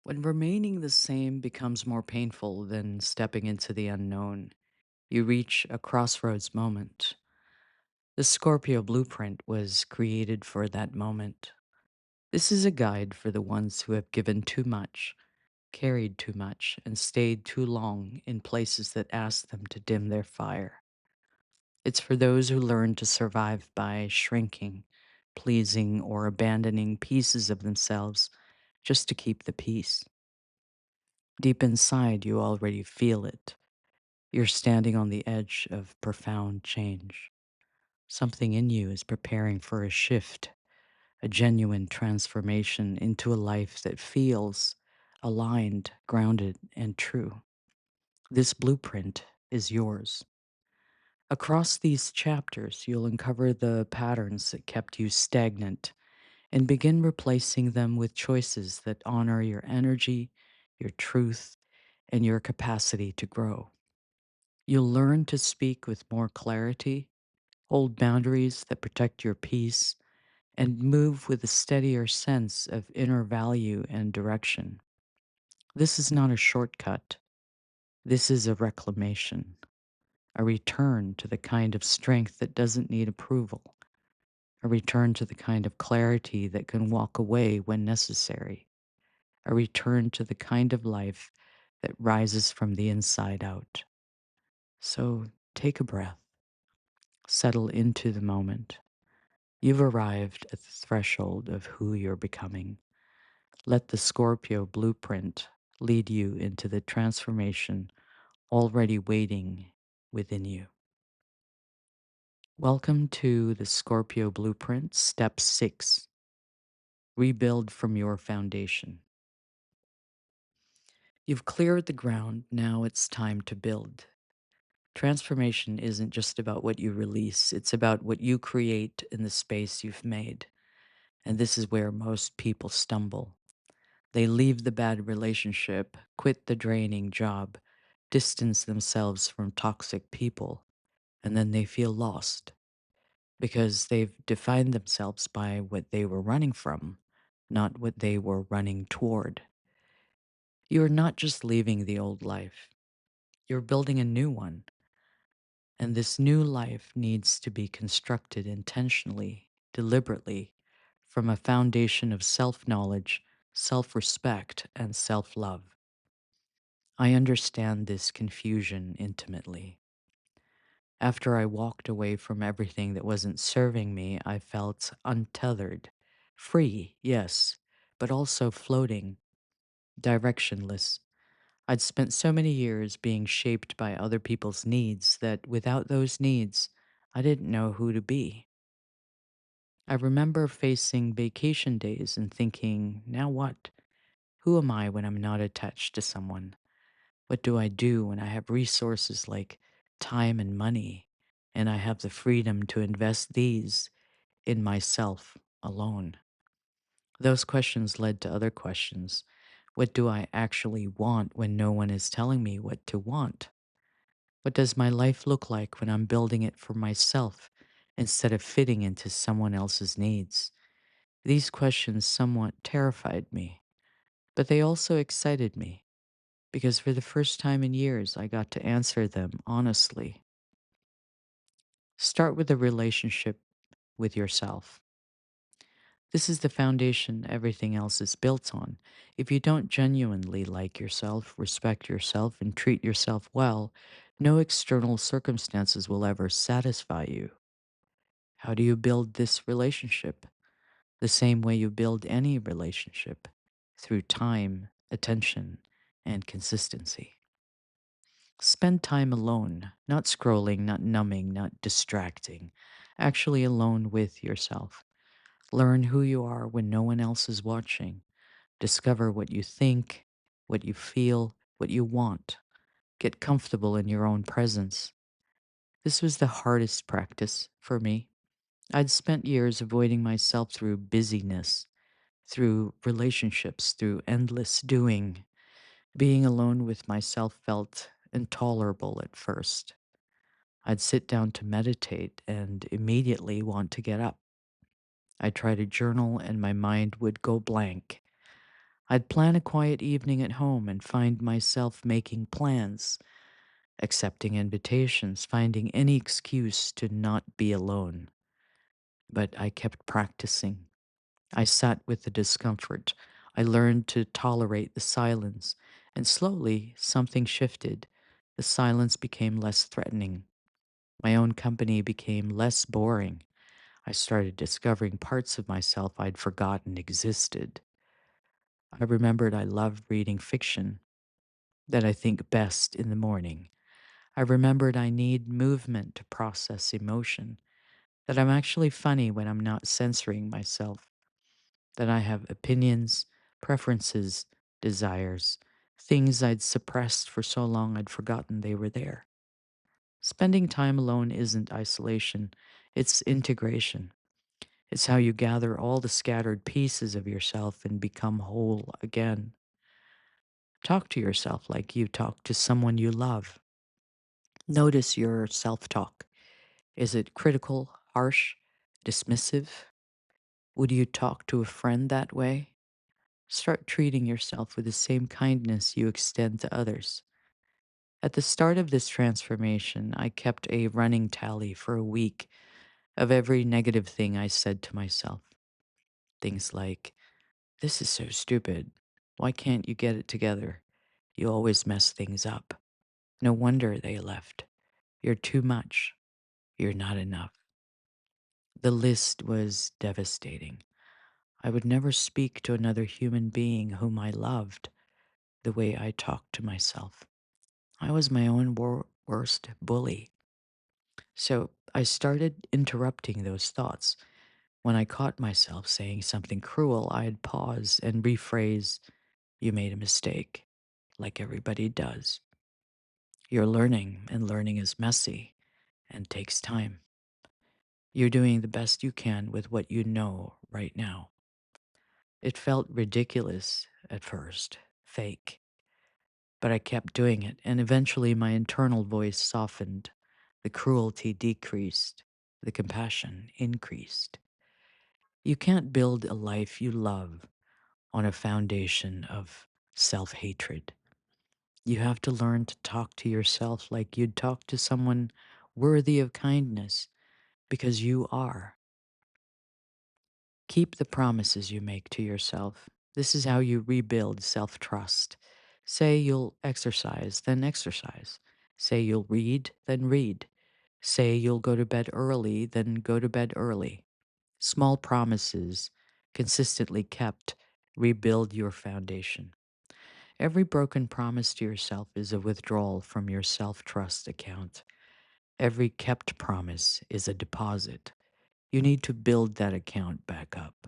When remaining the same becomes more painful than stepping into the unknown, you reach a crossroads moment. The Scorpio blueprint was created for that moment. This is a guide for the ones who have given too much, carried too much, and stayed too long in places that ask them to dim their fire. It's for those who learn to survive by shrinking, pleasing, or abandoning pieces of themselves just to keep the peace. Deep inside, you already feel it. You're standing on the edge of profound change. Something in you is preparing for a shift, a genuine transformation into a life that feels aligned, grounded, and true. This blueprint is yours. Across these chapters, you'll uncover the patterns that kept you stagnant and begin replacing them with choices that honor your energy, your truth, and your capacity to grow. You'll learn to speak with more clarity, hold boundaries that protect your peace, and move with a steadier sense of inner value and direction. This is not a shortcut. This is a reclamation, a return to the kind of strength that doesn't need approval, a return to the kind of clarity that can walk away when necessary, a return to the kind of life that rises from the inside out. So take a breath, settle into the moment. You've arrived at the threshold of who you're becoming. Let the Scorpio blueprint lead you into the transformation already waiting within you. Welcome to the Scorpio blueprint, step 6. Rebuild from your foundation. You've cleared the ground, now it's time to build. Transformation isn't just about what you release, it's about what you create in the space you've made. And this is where most people stumble. They leave the bad relationship, quit the draining job, distance themselves from toxic people, and then they feel lost because they've defined themselves by what they were running from, not what they were running toward. You're not just leaving the old life, you're building a new one. And this new life needs to be constructed intentionally, deliberately, from a foundation of self knowledge, self respect, and self love. I understand this confusion intimately. After I walked away from everything that wasn't serving me, I felt untethered. Free, yes, but also floating, directionless. I'd spent so many years being shaped by other people's needs that without those needs, I didn't know who to be. I remember facing vacation days and thinking, now what? Who am I when I'm not attached to someone? What do I do when I have resources like time and money, and I have the freedom to invest these in myself alone? Those questions led to other questions. What do I actually want when no one is telling me what to want? What does my life look like when I'm building it for myself instead of fitting into someone else's needs? These questions somewhat terrified me, but they also excited me because for the first time in years, I got to answer them honestly. Start with a relationship with yourself. This is the foundation everything else is built on. If you don't genuinely like yourself, respect yourself, and treat yourself well, no external circumstances will ever satisfy you. How do you build this relationship? The same way you build any relationship, through time, attention, and consistency. Spend time alone, not scrolling, not numbing, not distracting. Actually, alone with yourself. Learn who you are when no one else is watching. Discover what you think, what you feel, what you want. Get comfortable in your own presence. This was the hardest practice for me. I'd spent years avoiding myself through busyness, through relationships, through endless doing. Being alone with myself felt intolerable at first. I'd sit down to meditate and immediately want to get up. I'd try to journal and my mind would go blank. I'd plan a quiet evening at home and find myself making plans, accepting invitations, finding any excuse to not be alone. But I kept practicing. I sat with the discomfort. I learned to tolerate the silence, and slowly something shifted. The silence became less threatening. My own company became less boring. I started discovering parts of myself I'd forgotten existed. I remembered I loved reading fiction, that I think best in the morning. I remembered I need movement to process emotion, that I'm actually funny when I'm not censoring myself, that I have opinions, preferences, desires, things I'd suppressed for so long I'd forgotten they were there. Spending time alone isn't isolation, it's integration. It's how you gather all the scattered pieces of yourself and become whole again. Talk to yourself like you talk to someone you love. Notice your self talk. Is it critical, harsh, dismissive? Would you talk to a friend that way? Start treating yourself with the same kindness you extend to others. At the start of this transformation, I kept a running tally for a week of every negative thing I said to myself. Things like, "This is so stupid. Why can't you get it together? You always mess things up. No wonder they left. You're too much. You're not enough." The list was devastating. I would never speak to another human being whom I loved the way I talked to myself. I was my own worst bully. So I started interrupting those thoughts. When I caught myself saying something cruel, I'd pause and rephrase, "You made a mistake," like everybody does. You're learning, and learning is messy and takes time. You're doing the best you can with what you know right now. It felt ridiculous at first, fake, but I kept doing it, and eventually my internal voice softened. The cruelty decreased, the compassion increased. You can't build a life you love on a foundation of self hatred. You have to learn to talk to yourself like you'd talk to someone worthy of kindness, because you are. Keep the promises you make to yourself. This is how you rebuild self trust. Say you'll exercise, then exercise. Say you'll read, then read. Say you'll go to bed early, then go to bed early. Small promises, consistently kept, rebuild your foundation. Every broken promise to yourself is a withdrawal from your self trust account. Every kept promise is a deposit. You need to build that account back up.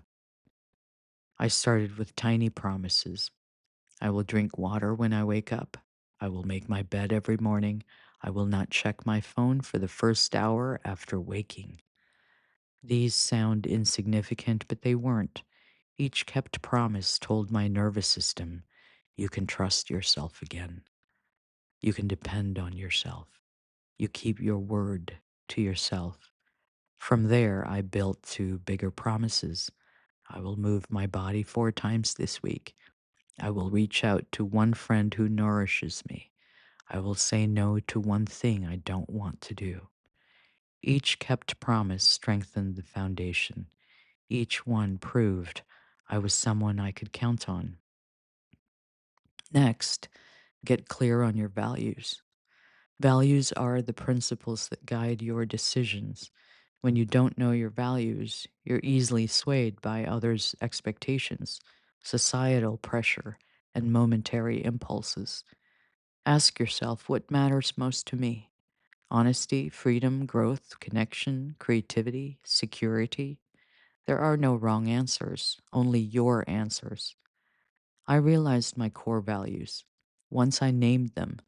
I started with tiny promises. I will drink water when I wake up. I will make my bed every morning. I will not check my phone for the first hour after waking. These sound insignificant, but they weren't. Each kept promise told my nervous system, you can trust yourself again. You can depend on yourself. You keep your word to yourself. From there, I built to bigger promises. I will move my body 4 times this week. I will reach out to one friend who nourishes me. I will say no to one thing I don't want to do. Each kept promise strengthened the foundation. Each one proved I was someone I could count on. Next, get clear on your values. Values are the principles that guide your decisions. When you don't know your values, you're easily swayed by others' expectations, societal pressure, and momentary impulses. Ask yourself what matters most to me: honesty, freedom, growth, connection, creativity, security. There are no wrong answers, only your answers. I realized my core values. Once I named them,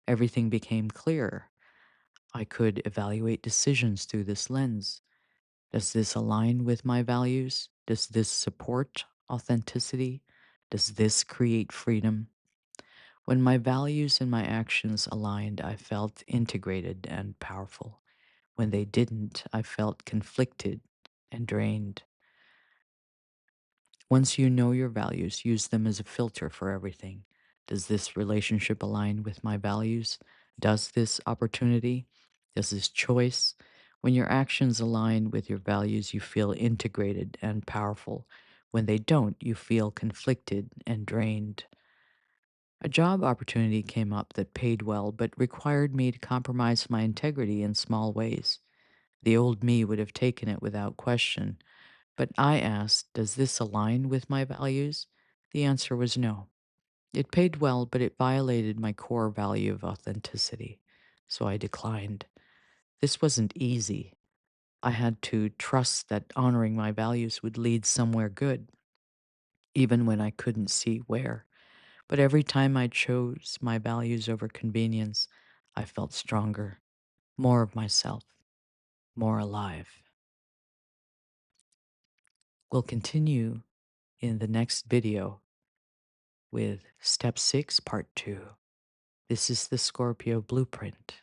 everything became clearer. I could evaluate decisions through this lens. Does this align with my values? Does this support authenticity? Does this create freedom? When my values and my actions aligned, I felt integrated and powerful. When they didn't, I felt conflicted and drained. Once you know your values, use them as a filter for everything. Does this relationship align with my values? Does this opportunity? Does this choice? When your actions align with your values, you feel integrated and powerful. When they don't, you feel conflicted and drained. A job opportunity came up that paid well but required me to compromise my integrity in small ways. The old me would have taken it without question, but I asked, does this align with my values? The answer was no. It paid well, but it violated my core value of authenticity, so I declined. This wasn't easy. I had to trust that honoring my values would lead somewhere good, even when I couldn't see where. But every time I chose my values over convenience, I felt stronger, more of myself, more alive. We'll continue in the next video with Step 6, Part 2. This is the Scorpio Blueprint.